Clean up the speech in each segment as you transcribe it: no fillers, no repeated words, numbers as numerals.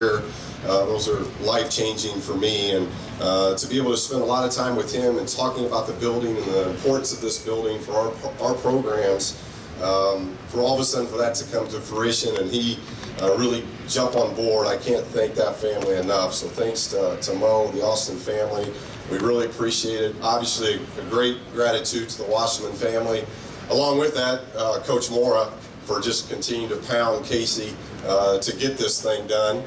Those are life-changing for me, and to be able to spend a lot of time with him and talking about the building and the importance of this building for our programs, for all of a sudden for that to come to fruition and he really jump on board, I can't thank that family enough. So thanks to Mo, the Austin family. We really appreciate it. Obviously, a great gratitude to the Wasserman family. Along with that, Coach Mora for just continuing to pound Casey to get this thing done.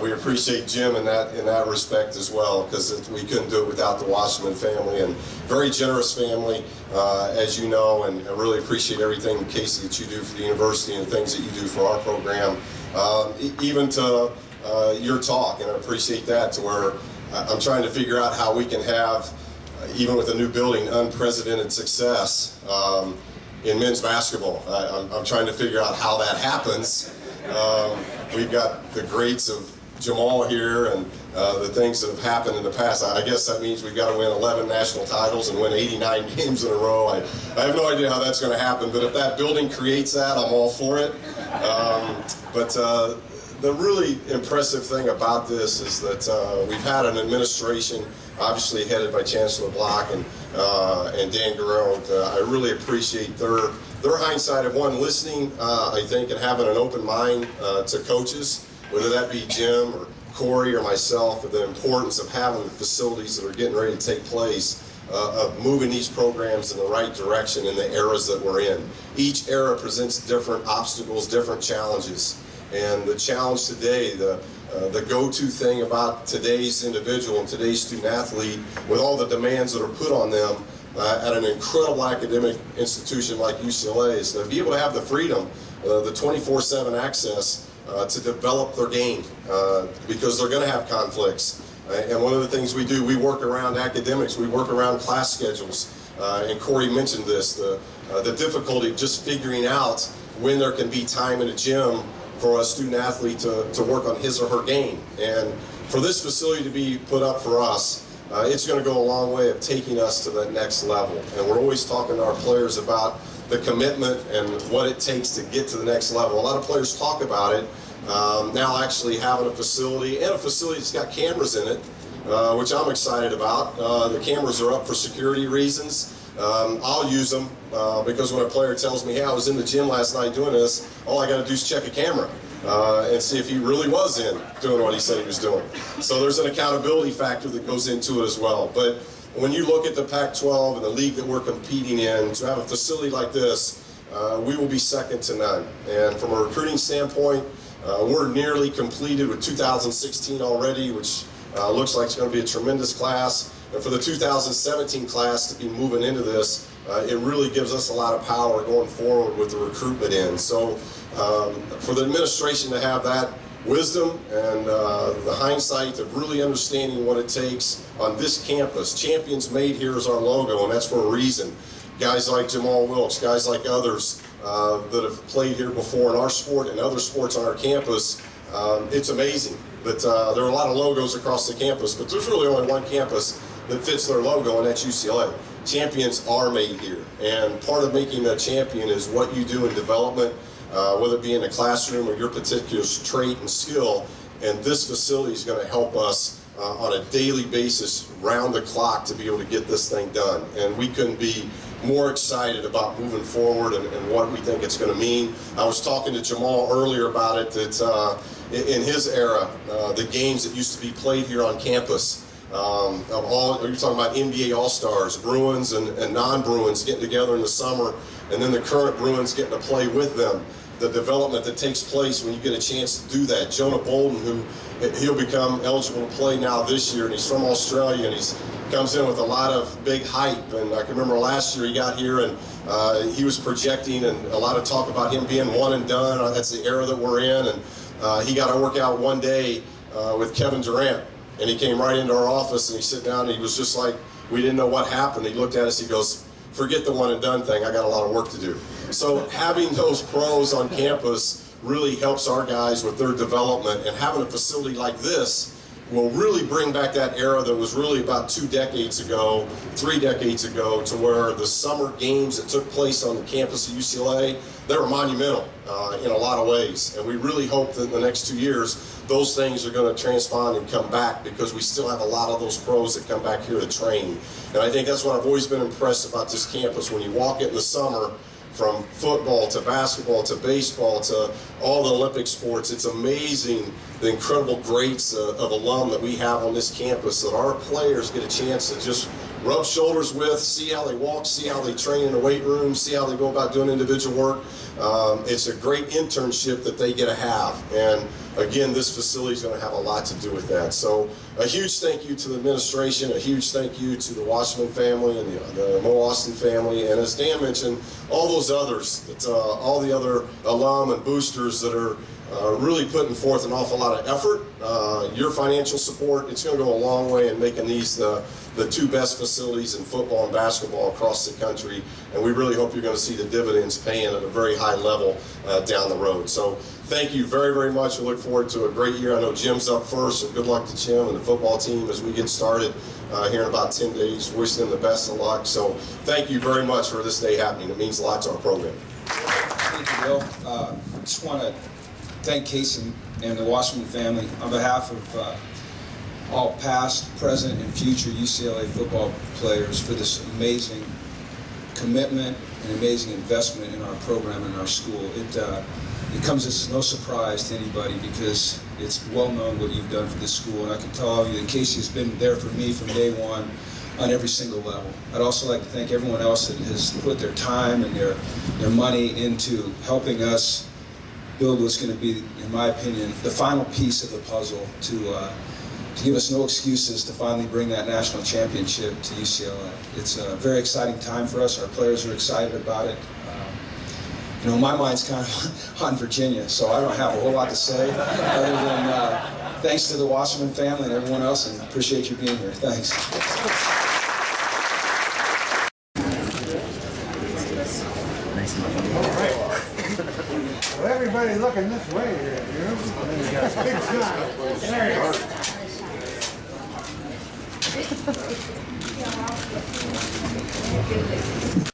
We appreciate Jim in that respect as well, because we couldn't do it without the Wasserman family, and very generous family, as you know, and I really appreciate everything, Casey, that you do for the university and things that you do for our program, even to your talk, and I appreciate that, to where I'm trying to figure out how we can have, even with a new building, unprecedented success in men's basketball. I'm trying to figure out how that happens. We've got the greats of Jamal here and the things that have happened in the past. I guess that means we've got to win 11 national titles and win 89 games in a row. I have no idea how that's going to happen, but if that building creates that, I'm all for it. But the really impressive thing about this is that we've had an administration, obviously headed by Chancellor Block and Dan Guerrero. I really appreciate their hindsight of listening, I think, and having an open mind to coaches, whether that be Jim or Corey or myself, of the importance of having the facilities that are getting ready to take place, of moving these programs in the right direction in the eras that we're in. Each era presents different obstacles, different challenges. And the challenge today, the go-to thing about today's individual and today's student athlete, with all the demands that are put on them at an incredible academic institution like UCLA, is to be able to have the freedom, the 24/7 access to develop their game, because they're going to have conflicts. And one of the things we do, we work around academics, we work around class schedules. And Corey mentioned this, the difficulty of just figuring out when there can be time in a gym for a student athlete to work on his or her game. And for this facility to be put up for us, it's going to go a long way of taking us to that next level. And we're always talking to our players about the commitment and what it takes to get to the next level. A lot of players talk about it, now actually having a facility, and a facility that's got cameras in it, which I'm excited about. The cameras are up for security reasons. I'll use them because when a player tells me, hey, I was in the gym last night doing this, all I got to do is check a camera and see if he really was in doing what he said he was doing. So there's an accountability factor that goes into it as well. But when you look at the Pac-12 and the league that we're competing in, to have a facility like this, we will be second to none. And from a recruiting standpoint, we're nearly completed with 2016 already, which looks like it's going to be a tremendous class. And for the 2017 class to be moving into this, it really gives us a lot of power going forward with the recruitment end. So for the administration to have that wisdom and the hindsight of really understanding what it takes on this campus, Champions Made here is our logo, and that's for a reason. Guys like Jamal Wilkes, guys like others that have played here before in our sport and other sports on our campus, it's amazing. But there are a lot of logos across the campus, but there's really only one campus that fits their logo, and that's UCLA. Champions are made here, and part of making a champion is what you do in development, whether it be in the classroom or your particular trait and skill, and this facility is going to help us on a daily basis, round the clock, to be able to get this thing done. And we couldn't be more excited about moving forward and what we think it's going to mean. I was talking to Jamal earlier about it, that in his era, the games that used to be played here on campus, you're talking about NBA All-Stars, Bruins and non-Bruins getting together in the summer, and then the current Bruins getting to play with them. The development that takes place when you get a chance to do that. Jonah Bolden, he'll become eligible to play now this year, and he's from Australia, and he comes in with a lot of big hype. And I can remember last year he got here, and he was projecting, and a lot of talk about him being one and done. That's the era that we're in, and he got to work out one day with Kevin Durant. And he came right into our office, and he sat down, and he was just like, we didn't know what happened. He looked at us, he goes, forget the one and done thing, I got a lot of work to do. So having those pros on campus really helps our guys with their development, and having a facility like this will really bring back that era that was really about 2 decades ago, 3 decades ago, to where the summer games that took place on the campus of UCLA, they were monumental in a lot of ways. And we really hope that in the next 2 years, those things are going to transpond and come back, because we still have a lot of those pros that come back here to train. And I think that's what I've always been impressed about this campus. When you walk it in the summer, from football to basketball to baseball to all the Olympic sports, it's amazing the incredible greats of alum that we have on this campus, that our players get a chance to just rub shoulders with, see how they walk, see how they train in the weight room, see how they go about doing individual work. It's a great internship that they get to have, and again, this facility is going to have a lot to do with that. So a huge thank you to the administration, a huge thank you to the Washington family and the Mo Austin family, and as Dan mentioned, all those others, all the other alum and boosters that are really putting forth an awful lot of effort. Your financial support, it's going to go a long way in making these the 2 best facilities in football and basketball across the country, and we really hope you're going to see the dividends paying at a very high level down the road. So thank you very, very much. We look forward to a great year. I know Jim's up first, so good luck to Jim and the football team as we get started here in about 10 days. Wish them the best of luck. So thank you very much for this day happening. It means a lot to our program. Thank you, Bill. Just want to thank Casey and the Washington family on behalf of all past, present, and future UCLA football players for this amazing commitment and amazing investment in our program and our school. It comes as no surprise to anybody, because it's well known what you've done for this school, and I can tell all of you that Casey has been there for me from day one on every single level. I'd also like to thank everyone else that has put their time and their money into helping us build what's going to be, in my opinion, the final piece of the puzzle to give us no excuses to finally bring that national championship to UCLA. It's a very exciting time for us. Our players are excited about it. You know, my mind's kind of on Virginia, so I don't have a whole lot to say other than thanks to the Washington family and everyone else, and appreciate you being here. Thanks. All right. Well, everybody looking this way here, you know? You got a big smile. There you go.